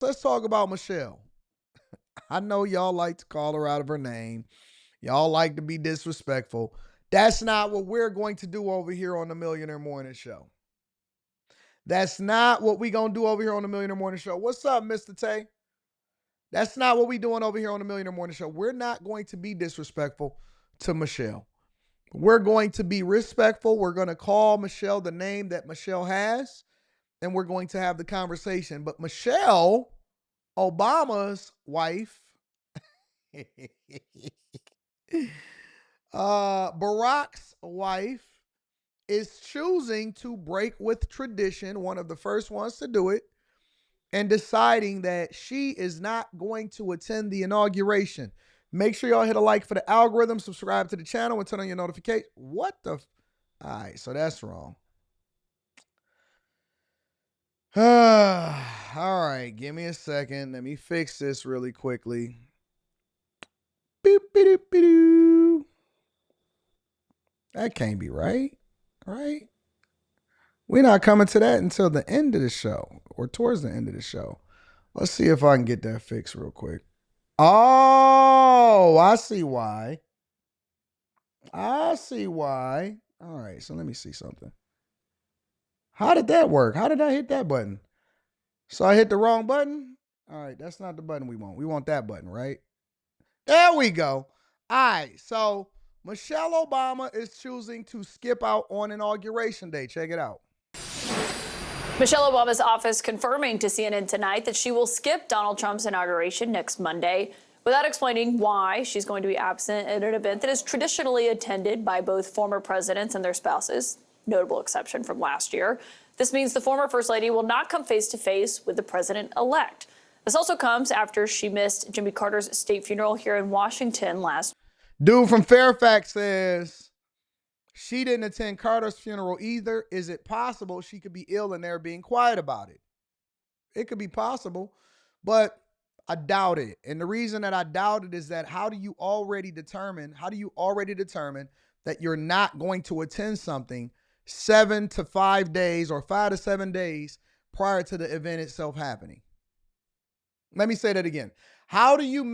Let's talk about Michelle. I know y'all like to call her out of her name. Y'all like to be disrespectful. That's not what we're going to do over here on the Millionaire Morning Show. That's not what we going to do over here on the Millionaire Morning Show. What's up, Mr. Tay? That's not what we doing over here on the Millionaire Morning Show. We're not going to be disrespectful to Michelle. We're going to be respectful. We're going to call Michelle the name that Michelle has, and we're going to have the conversation. But Michelle, Obama's wife, Barack's wife, is choosing to break with tradition, one of the first ones to do it, and deciding that she is not going to attend the inauguration. Make sure y'all hit a like for the algorithm, subscribe to the channel, and turn on your notifications. What the? All right, so that's wrong. All right, give me a second. Let me fix this really quickly. Boop, boop, boop, boop. That can't be right, right? We're not coming to that until the end of the show or towards the end of the show. Let's see if I can get that fixed real quick. Oh, I see why. I see why. All right, so let me see something. How did that work? How did I hit that button? So I hit the wrong button? All right, that's not the button we want. We want that button, right? There we go. All right, so Michelle Obama is choosing to skip out on Inauguration Day. Check it out. Michelle Obama's office confirming to CNN tonight that she will skip Donald Trump's inauguration next Monday without explaining why she's going to be absent at an event that is traditionally attended by both former presidents and their spouses, notable exception from last year. This means the former First Lady will not come face-to-face with the president-elect. This also comes after she missed Jimmy Carter's state funeral here in Washington last. Dude from Fairfax says she didn't attend Carter's funeral either. Is it possible she could be ill and they're being quiet about it? It could be possible, but I doubt it. And the reason that I doubt it is that how do you already determine that you're not going to attend something 7 to 5 days or 5 to 7 days prior to the event itself happening? Let me say that again. How do you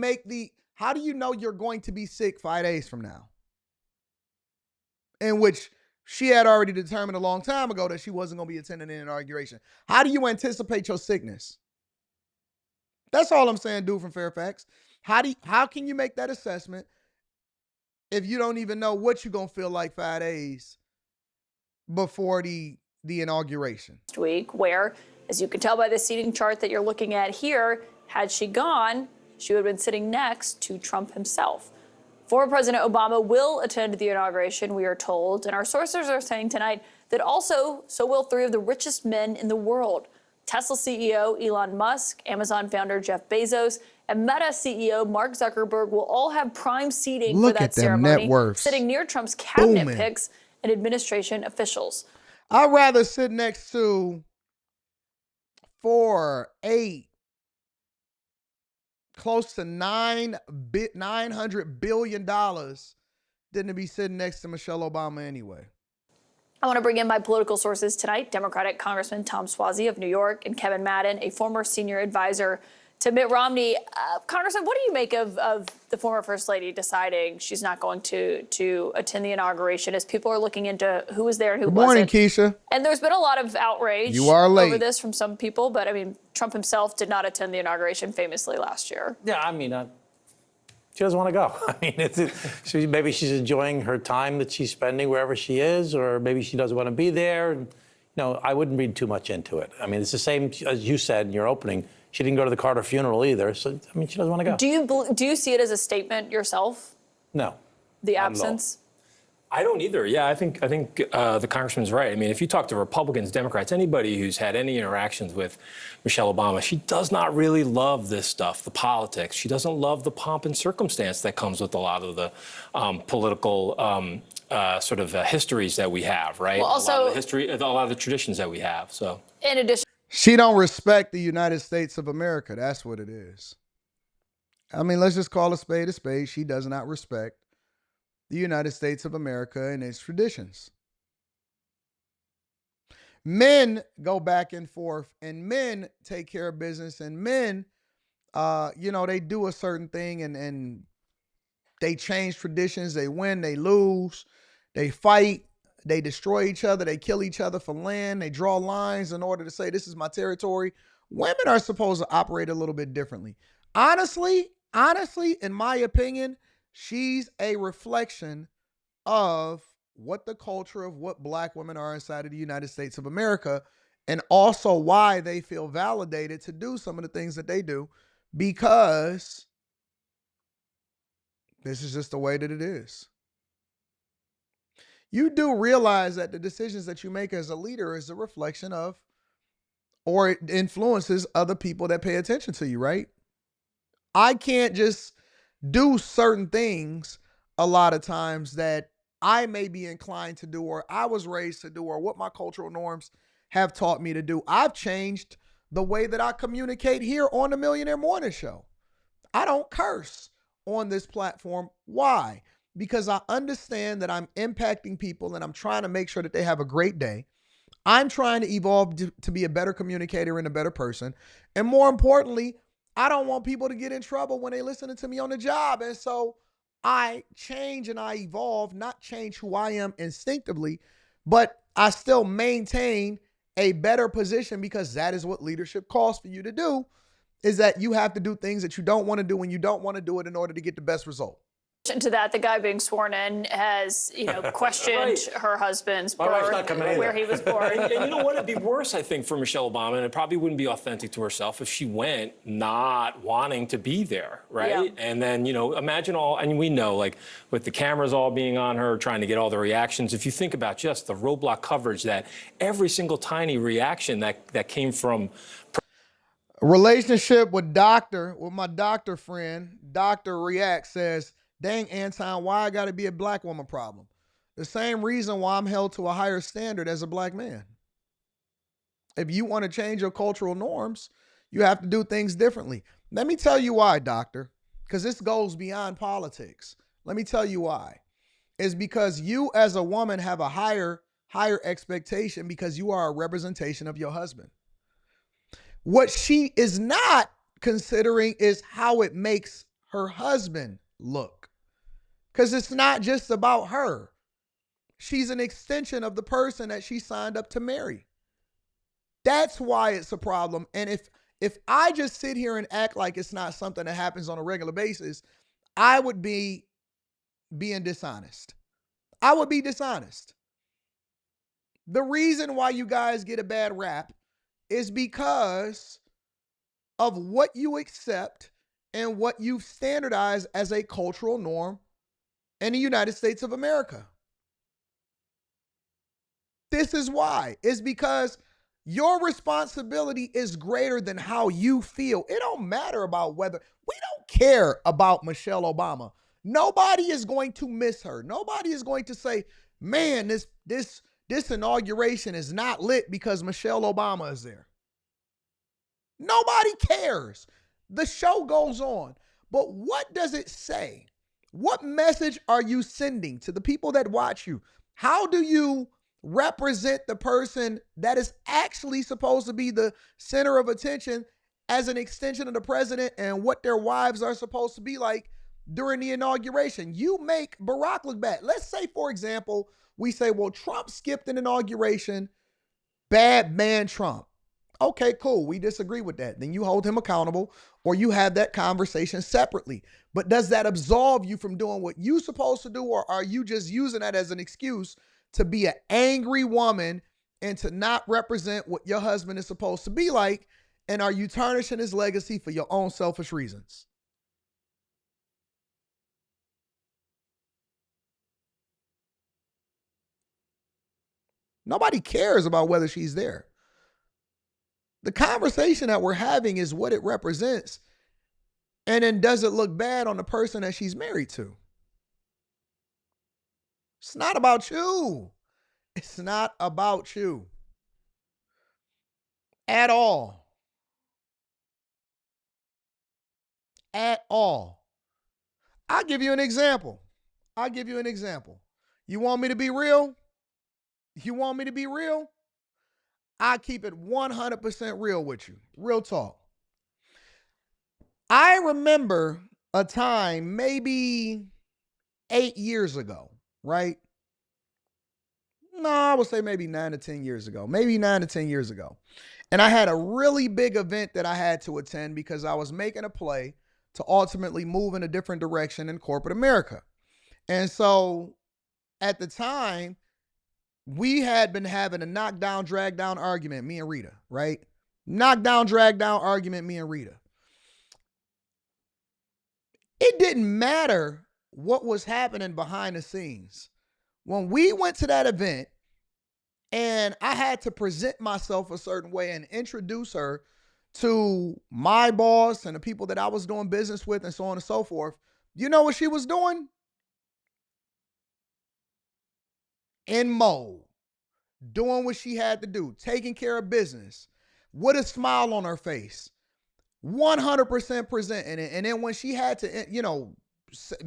know you're going to be sick 5 days from now? In which she had already determined a long time ago that she wasn't going to be attending the inauguration. How do you anticipate your sickness? That's all I'm saying, dude from Fairfax. How can you make that assessment if you don't even know what you're going to feel like 5 days before the inauguration? Last week, where, as you can tell by the seating chart that you're looking at here, had she gone, she would have been sitting next to Trump himself. Former President Obama will attend the inauguration, we are told, and our sources are saying tonight that also so will 3 of the richest men in the world. Tesla CEO Elon Musk, Amazon founder Jeff Bezos, and Meta CEO Mark Zuckerberg will all have prime seating for that ceremony, sitting near Trump's cabinet picks and administration officials. I'd rather sit next to 4, 8, close to $900 billion than to be sitting next to Michelle Obama anyway. I want to bring in my political sources tonight. Democratic Congressman Tom Suozzi of New York and Kevin Madden, a former senior advisor to Mitt Romney. Congressman, what do you make of the former First Lady deciding she's not going to attend the inauguration as people are looking into who was there and who wasn't? Good morning, Keisha. And there's been a lot of outrage over this from some people, but I mean, Trump himself did not attend the inauguration famously last year. Yeah, I mean, she doesn't want to go. I mean, maybe she's enjoying her time that she's spending wherever she is, or maybe she doesn't want to be there. You know, I wouldn't read too much into it. I mean, it's the same as you said in your opening. She didn't go to the Carter funeral either, so I mean, she doesn't want to go. Do you see it as a statement yourself? No. The absence? I don't either. Yeah, I think the congressman's right. I mean, if you talk to Republicans, Democrats, anybody who's had any interactions with Michelle Obama, she does not really love this stuff, the politics. She doesn't love the pomp and circumstance that comes with a lot of the political histories that we have, right? Well, also, a lot of the traditions that we have. So, in addition, she don't respect the United States of America. That's what it is. I mean, let's just call a spade a spade. She does not respect the United States of America and its traditions. Men go back and forth, and men take care of business, and men, they do a certain thing, and they change traditions. They win, they lose, they fight, they destroy each other, they kill each other for land, they draw lines in order to say this is my territory. Women are supposed to operate a little bit differently. Honestly, in my opinion, she's a reflection of what the culture of what black women are inside of the United States of America, and also why they feel validated to do some of the things that they do, because this is just the way that it is. You do realize that the decisions that you make as a leader is a reflection of, or it influences other people that pay attention to you, right? I can't just do certain things a lot of times that I may be inclined to do, or I was raised to do, or what my cultural norms have taught me to do. I've changed the way that I communicate here on the Millionaire Morning Show. I don't curse on this platform. Why? Because I understand that I'm impacting people and I'm trying to make sure that they have a great day. I'm trying to evolve to be a better communicator and a better person. And more importantly, I don't want people to get in trouble when they listening to me on the job. And so I change and I evolve, not change who I am instinctively, but I still maintain a better position, because that is what leadership calls for you to do, is that you have to do things that you don't want to do when you don't want to do it in order to get the best result. To that, the guy being sworn in has, questioned Right. her husband's My wife's birth, not coming either. where he was born. And you know what? It'd be worse, I think, for Michelle Obama, and it probably wouldn't be authentic to herself if she went not wanting to be there, right? Yeah. And then, imagine all, and we know, like, with the cameras all being on her, trying to get all the reactions, if you think about just the roadblock coverage, that every single tiny reaction that came from Relationship with my doctor friend, Dr. React says, dang, Anton, why I got to be a black woman problem? The same reason why I'm held to a higher standard as a black man. If you want to change your cultural norms, you have to do things differently. Let me tell you why, doctor, because this goes beyond politics. Let me tell you why. It's because you as a woman have a higher expectation, because you are a representation of your husband. What she is not considering is how it makes her husband look. Because it's not just about her. She's an extension of the person that she signed up to marry. That's why it's a problem. And if I just sit here and act like it's not something that happens on a regular basis, I would be being dishonest. I would be dishonest. The reason why you guys get a bad rap is because of what you accept and what you've standardized as a cultural norm in the United States of America. This is why. It's because your responsibility is greater than how you feel. It don't matter about whether, we don't care about Michelle Obama. Nobody is going to miss her. Nobody is going to say, man, this inauguration is not lit because Michelle Obama is there. Nobody cares. The show goes on. But what does it say? What message are you sending to the people that watch you? How do you represent the person that is actually supposed to be the center of attention as an extension of the president, and what their wives are supposed to be like during the inauguration? You make Barack look bad. Let's say, for example, we say, well, Trump skipped an inauguration. Bad man Trump. Okay, cool. We disagree with that. Then you hold him accountable, or you have that conversation separately. But does that absolve you from doing what you're supposed to do, or are you just using that as an excuse to be an angry woman and to not represent what your husband is supposed to be like? And are you tarnishing his legacy for your own selfish reasons? Nobody cares about whether she's there. The conversation that we're having is what it represents. And then does it look bad on the person that she's married to? It's not about you. It's not about you at all. At all. I'll give you an example. You want me to be real? You want me to be real? I keep it 100% real with you. Real talk. I remember a time maybe 8 years ago, right? No, I would say maybe 9 to 10 years ago. Maybe 9 to 10 years ago. And I had a really big event that I had to attend because I was making a play to ultimately move in a different direction in corporate America. And so at the time, we had been having a knockdown, drag down argument, me and Rita, right? Knockdown, drag down argument, me and Rita. It didn't matter what was happening behind the scenes. When we went to that event and I had to present myself a certain way and introduce her to my boss and the people that I was doing business with and so on and so forth, you know what she was doing? In mode, doing what she had to do, taking care of business with a smile on her face, 100% presenting it. And then when she had to,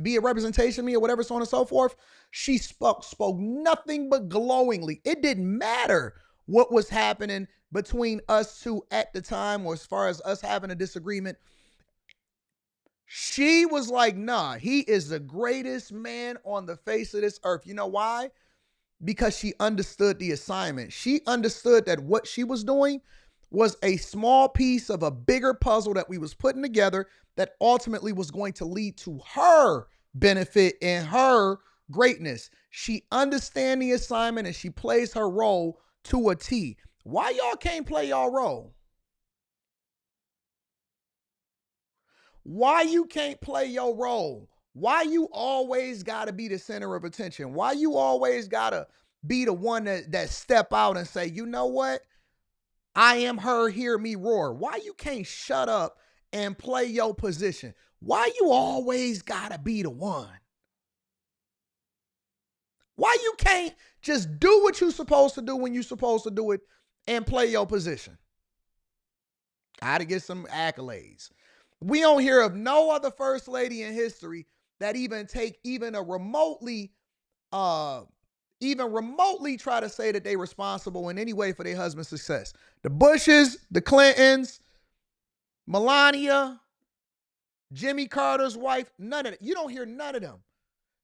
be a representation of me or whatever, so on and so forth, she spoke nothing but glowingly. It didn't matter what was happening between us two at the time, or as far as us having a disagreement. She was like, nah, he is the greatest man on the face of this earth. You know why? Because she understood the assignment. She understood that what she was doing was a small piece of a bigger puzzle that we was putting together that ultimately was going to lead to her benefit and her greatness. She understands the assignment and she plays her role to a T. Why y'all can't play y'all role? Why you can't play your role? Why you always got to be the center of attention? Why you always got to be the one that step out and say, you know what? I am her, hear me roar. Why you can't shut up and play your position? Why you always got to be the one? Why you can't just do what you're supposed to do when you're supposed to do it and play your position? Gotta get some accolades. We don't hear of no other first lady in history that even remotely try to say that they responsible in any way for their husband's success. The Bushes, the Clintons, Melania, Jimmy Carter's wife, none of it. You don't hear none of them.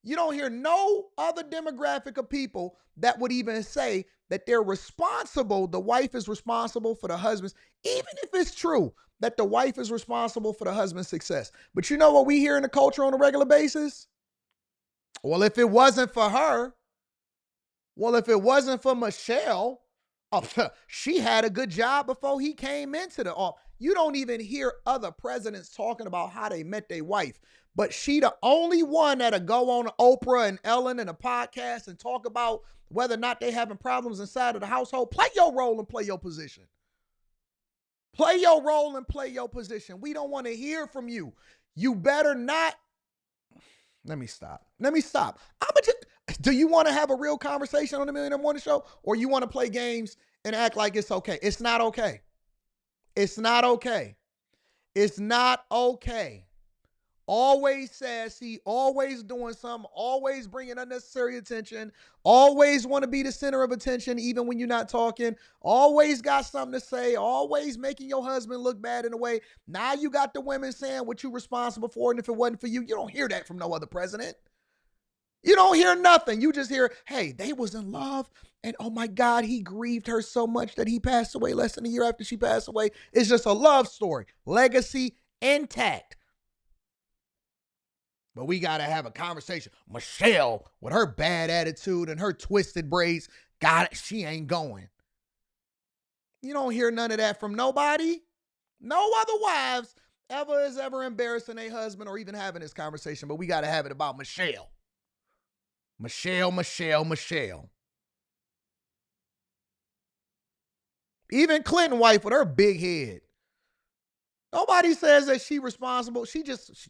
You don't hear no other demographic of people that would even say that they're responsible. The wife is responsible for the husband's, even if it's true that the wife is responsible for the husband's success. But you know what we hear in the culture on a regular basis? Well, if it wasn't for her, if it wasn't for Michelle, she had a good job before he came into the office. You don't even hear other presidents talking about how they met their wife. But she the only one that'll go on Oprah and Ellen and a podcast and talk about whether or not they having problems inside of the household. Play your role and play your position. Play your role and play your position. We don't want to hear from you. You better not. Let me stop. Do you want to have a real conversation on the Millionaire Morning Show, or you want to play games and act like it's okay? It's not okay. It's not okay. It's not okay. Always sassy, always doing something, always bringing unnecessary attention, always want to be the center of attention even when you're not talking, always got something to say, always making your husband look bad in a way. Now you got the women saying what you're responsible for, and if it wasn't for you, you don't hear that from no other president. You don't hear nothing. You just hear, hey, they was in love, and oh my God, he grieved her so much that he passed away less than a year after she passed away. It's just a love story. Legacy intact. But we got to have a conversation. Michelle, with her bad attitude and her twisted braids, she ain't going. You don't hear none of that from nobody. No other wives is ever embarrassing a husband or even having this conversation, but we got to have it about Michelle. Michelle. Even Clinton wife with her big head. Nobody says that she responsible. She just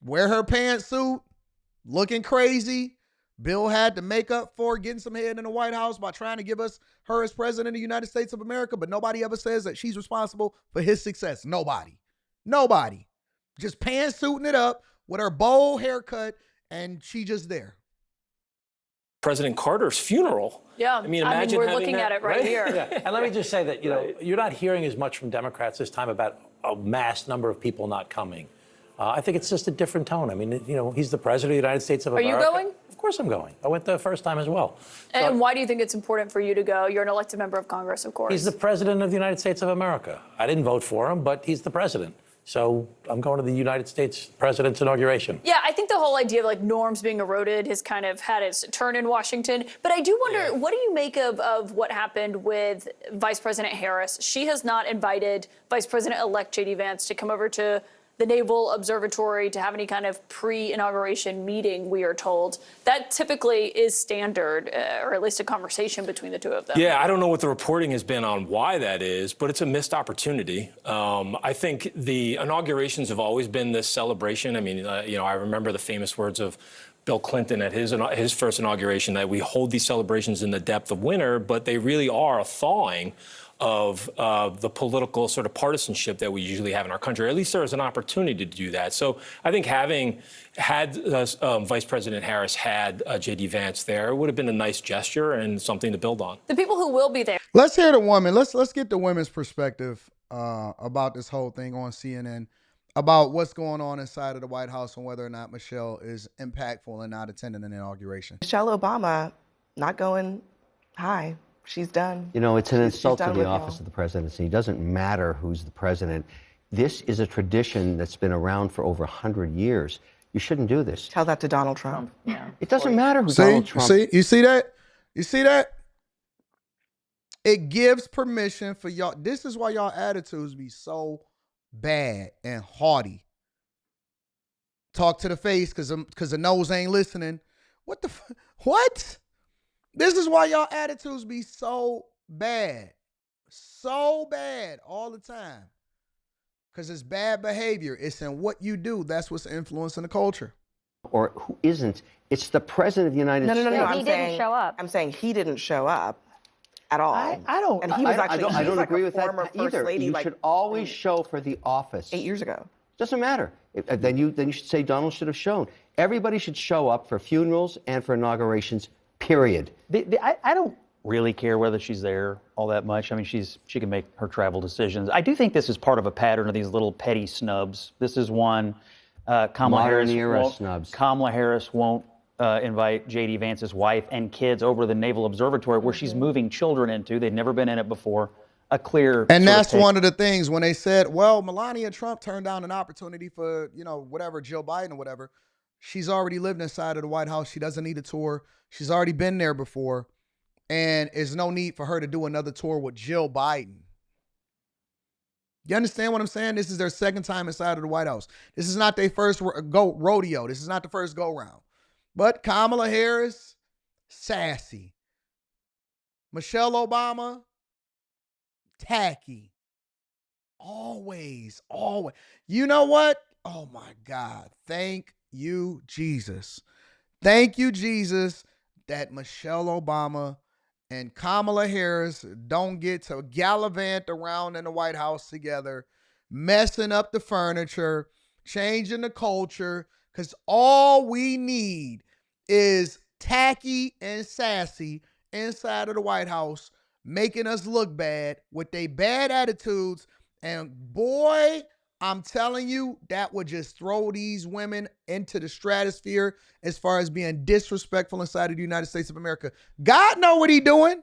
wear her pantsuit, looking crazy. Bill had to make up for getting some head in the White House by trying to give her as president of the United States of America, but nobody ever says that she's responsible for his success. Nobody. Just pantsuiting it up with her bold haircut, and she just there. President Carter's funeral. Yeah, I mean, imagine we're having looking that, at it right here. Yeah. And let me just say that, you're not hearing as much from Democrats this time about a mass number of people not coming. I think it's just a different tone. I mean, he's the president of the United States of America. Are you going? Of course I'm going. I went the first time as well. And why do you think it's important for you to go? You're an elected member of Congress, of course. He's the president of the United States of America. I didn't vote for him, but he's the president. So I'm going to the United States president's inauguration. Yeah, I think the whole idea of like norms being eroded has kind of had its turn in Washington. But I do wonder, what do you make of what happened with Vice President Harris? She has not invited Vice President-elect J.D. Vance to come over to the Naval Observatory to have any kind of pre-inauguration meeting, we are told. That typically is standard, or at least a conversation between the two of them. Yeah, I don't know what the reporting has been on why that is, but it's a missed opportunity. I think the inaugurations have always been this celebration. I mean, I remember the famous words of Bill Clinton at his first inauguration that we hold these celebrations in the depth of winter, but they really are a thawing of the political sort of partisanship that we usually have in our country. Or at least there is an opportunity to do that. So I think having had Vice President Harris had J.D. Vance there would have been a nice gesture and something to build on. The people who will be there. Let's hear the woman. Let's get the women's perspective about this whole thing on CNN, about what's going on inside of the White House and whether or not Michelle is impactful and not attending an inauguration. Michelle Obama not going high. She's done. It's an insult to done the with office y'all. of the presidency. It doesn't matter who's the president. This is a tradition that's been around for over 100 years. You shouldn't do this. Tell that to Donald Trump. Yeah. It doesn't matter who Donald Trump. You see that? You see that? It gives permission for y'all. This is why y'all attitudes be so bad and haughty. Talk to the face because the nose ain't listening. What? This is why y'all attitudes be so bad all the time. Because it's bad behavior. It's in what you do. That's what's influencing the culture. Or who isn't. It's the president of the United States. No. He didn't show up. I'm saying he didn't show up at all. I don't. And he was actually. I don't he's like agree a with that former First either. Lady, You like, should always show for the office. 8 years ago. Doesn't matter. Then you should say Donald should have shown. Everybody should show up for funerals and for inaugurations. Period. I don't really care whether she's there all that much. I mean, she can make her travel decisions. I do think this is part of a pattern of these little petty snubs. This is one. Kamala Harris won't invite J.D. Vance's wife and kids over to the Naval Observatory, where she's moving children into. They'd never been in it before. A clear. And that's one of the things when they said, well, Melania Trump turned down an opportunity for, whatever, Joe Biden or whatever. She's already lived inside of the White House. She doesn't need a tour. She's already been there before. And there's no need for her to do another tour with Jill Biden. You understand what I'm saying? This is their second time inside of the White House. This is not their first rodeo. This is not the first go-round. But Kamala Harris, sassy. Michelle Obama, tacky. Always. You know what? Oh, my God. Thank you, Jesus. Thank you, Jesus, that Michelle Obama and Kamala Harris don't get to gallivant around in the White House together, messing up the furniture, changing the culture, because all we need is tacky and sassy inside of the White House, making us look bad with their bad attitudes. And boy, I'm telling you, that would just throw these women into the stratosphere as far as being disrespectful inside of the United States of America. God know what he's doing.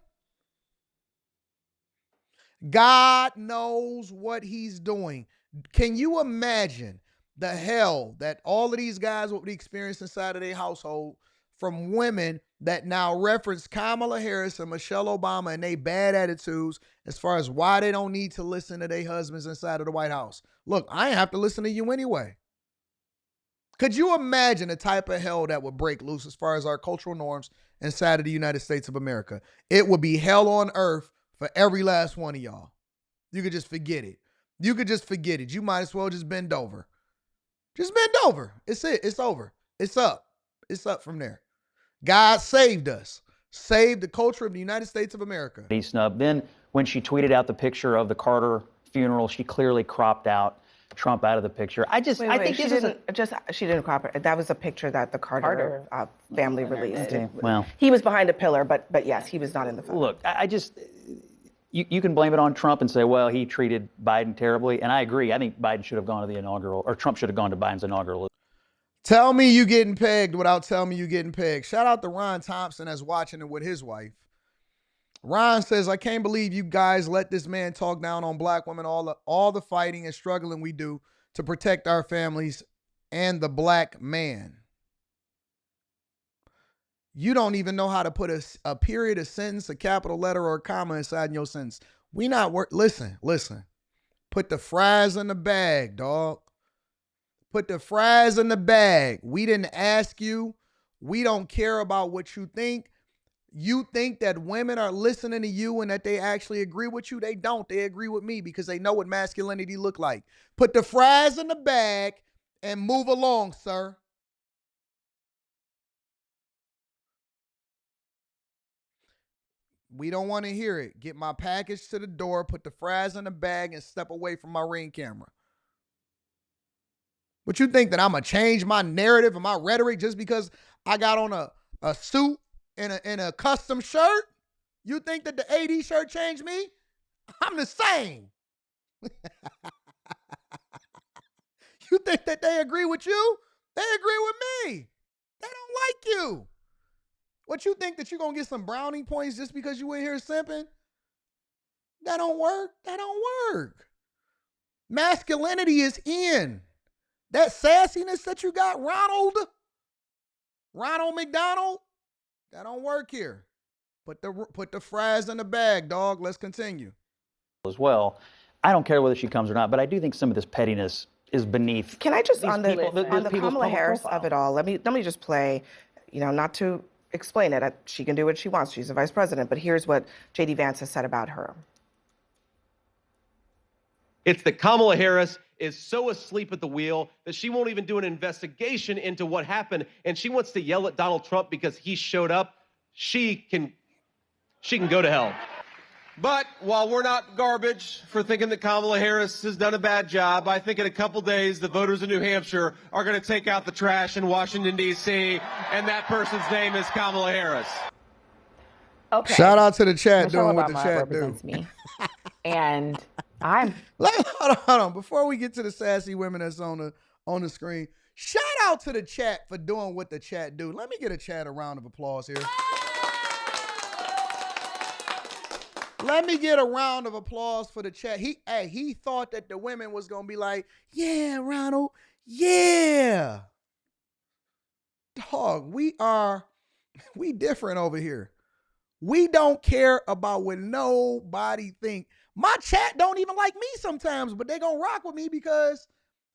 God knows what he's doing. Can you imagine the hell that all of these guys will be experiencing inside of their household from women that now reference Kamala Harris and Michelle Obama and they bad attitudes as far as why they don't need to listen to their husbands inside of the White House? Look, I ain't have to listen to you anyway. Could you imagine the type of hell that would break loose as far as our cultural norms inside of the United States of America? It would be hell on earth for every last one of y'all. You could just forget it. You might as well just bend over. Just bend over. It's it. It's over. It's up. It's up from there. God saved us. Saved the culture of the United States of America. Snub. Then when she tweeted out the picture of the Carter funeral, she clearly cropped out Trump out of the picture. I think she this didn't cooperate. That was a picture that the Carter family released. Okay, well, he was behind a pillar, but yes, he was not in the photo. Look, you can blame it on Trump and say, well, he treated Biden terribly, and I agree. I think Biden should have gone to the inaugural, or Trump should have gone to Biden's inaugural. Tell me you getting pegged without telling me you getting pegged. Shout out to Ron Thompson that's watching it with his wife. Ron says, I can't believe you guys let this man talk down on black women, all the fighting and struggling we do to protect our families and the black man. You don't even know how to put a period, a sentence, a capital letter, or a comma inside your sentence. We not work. Listen. Put the fries in the bag, dog. Put the fries in the bag. We didn't ask you. We don't care about what you think. You think that women are listening to you and that they actually agree with you? They don't. They agree with me because they know what masculinity look like. Put the fries in the bag and move along, sir. We don't want to hear it. Get my package to the door, put the fries in the bag, and step away from my Ring camera. But you think that I'm going to change my narrative and my rhetoric just because I got on a suit and a custom shirt? You think that the AD shirt changed me? I'm the same. You think that they agree with you? They agree with me. They don't like you. What you think that you're going to get some brownie points just because you in here simping? That don't work. That don't work. Masculinity is in. That sassiness that you got, Ronald McDonald, that don't work here. Put the fries in the bag, dog. Let's continue. As well, I don't care whether she comes or not, but I do think some of this pettiness is beneath. Can I just on the people's Kamala Harris profile. of it all? Let me just play. Not to explain it. She can do what she wants. She's the vice president. But here's what J.D. Vance has said about her. It's that Kamala Harris is so asleep at the wheel that she won't even do an investigation into what happened, and she wants to yell at Donald Trump because he showed up. She can go to hell. But while we're not garbage for thinking that Kamala Harris has done a bad job, I think in a couple days the voters in New Hampshire are going to take out the trash in Washington, D.C., and that person's name is Kamala Harris. Okay. Shout out to the chat Michelle doing what the Obama chat represents do. me. And I'm Hold on. Before we get to the sassy women that's on the screen, shout out to the chat for doing what the chat do. Let me get a chat a round of applause here. Let me get a round of applause for the chat. He thought that the women was gonna be like, yeah, Ronald, yeah. Dog, we different over here. We don't care about what nobody think. My chat don't even like me sometimes, but they gonna rock with me because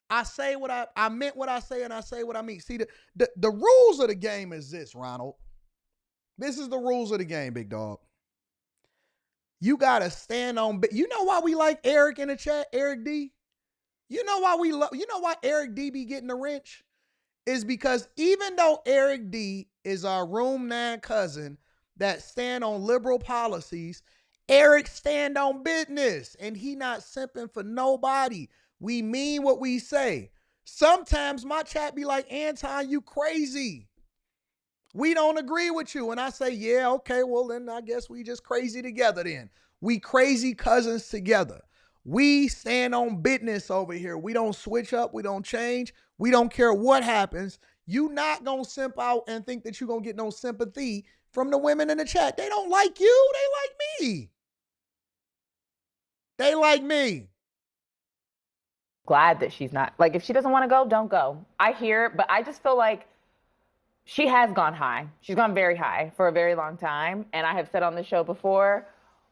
I say what I meant what I say and I say what I mean. See, the rules of the game is this, Ronald. This is the rules of the game, big dog. You gotta stand on. You know why we like Eric in the chat, Eric D? You know why Eric D be getting the wrench? Is because even though Eric D is our room 9 cousin that stand on liberal policies, Eric stand on business and he not simping for nobody. We mean what we say. Sometimes my chat be like, Anton, you crazy. We don't agree with you. And I say, yeah, okay, well then I guess we just crazy together then. We crazy cousins together. We stand on business over here. We don't switch up. We don't change. We don't care what happens. You not going to simp out and think that you're going to get no sympathy from the women in the chat. They don't like you. They like me. They like me. glad that she's not. Like, if she doesn't want to go, don't go. I hear it, but I just feel like she has gone high. She's gone very high for a very long time. And I have said on the show before,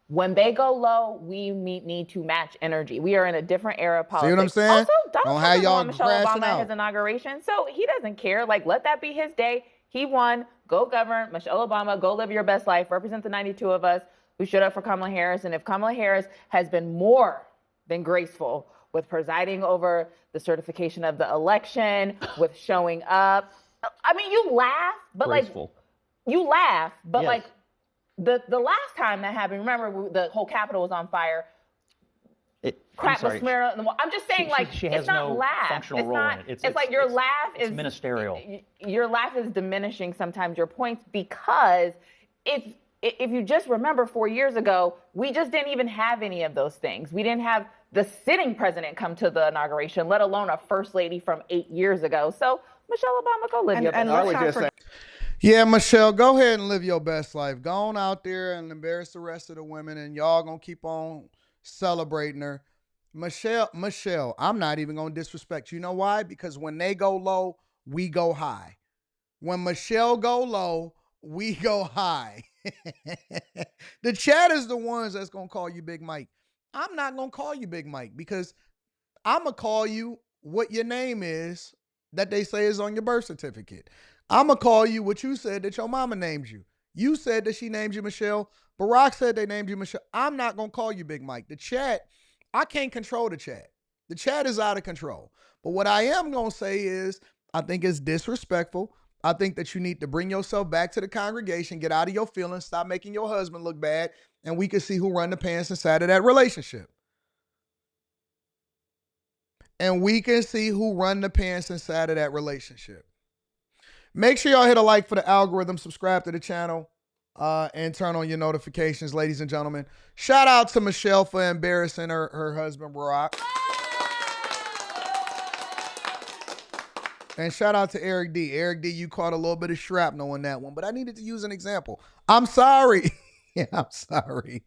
when they go low, we need to match energy. We are in a different era of politics. See what I'm saying? Also, Donald Don't Trump have doesn't y'all want Michelle crashing Obama at out. his inauguration, so he doesn't care. Like, let that be his day. He won. Go govern. Michelle Obama, go live your best life. Represent the 92 of us who showed up for Kamala Harris. And if Kamala Harris has been more than graceful with presiding over the certification of the election, with showing up, I mean, you laugh, but Graceful. like, you laugh, but Yes. like, the last time that happened, remember the whole Capitol was on fire. crap was sorry. smeared on the wall. I'm just saying, She has it's not no laugh. functional It's role not, in it. It's like your laugh is ministerial. Your laugh is diminishing sometimes your points, because if you just remember 4 years ago, we just didn't even have any of those things. We didn't have the sitting president come to the inauguration, let alone a first lady from 8 years ago. So Michelle Obama, go live your best life. Yeah, Michelle, go ahead and live your best life. Go on out there and embarrass the rest of the women, and y'all gonna keep on celebrating her. Michelle, I'm not even gonna disrespect you. You know why? Because when they go low, we go high. When Michelle go low, we go high. The chat is the ones that's gonna call you Big Mike. I'm not gonna call you Big Mike, because I'm gonna call you what your name is that they say is on your birth certificate. I'm gonna call you what you said that your mama named you. You said that she named you Michelle. Barack said they named you Michelle. I'm not gonna call you Big Mike. The chat, I can't control the chat. The chat is out of control. But what I am gonna say is, I think it's disrespectful. I think that you need to bring yourself back to the congregation, get out of your feelings, stop making your husband look bad, and we can see who run the pants inside of that relationship. And we can see who run the pants inside of that relationship. Make sure y'all hit a like for the algorithm, subscribe to the channel, and turn on your notifications, ladies and gentlemen. Shout out to Michelle for embarrassing her husband, Barack. And shout out to Eric D. Eric D, you caught a little bit of shrapnel on that one, but I needed to use an example. I'm sorry. Yeah, I'm sorry.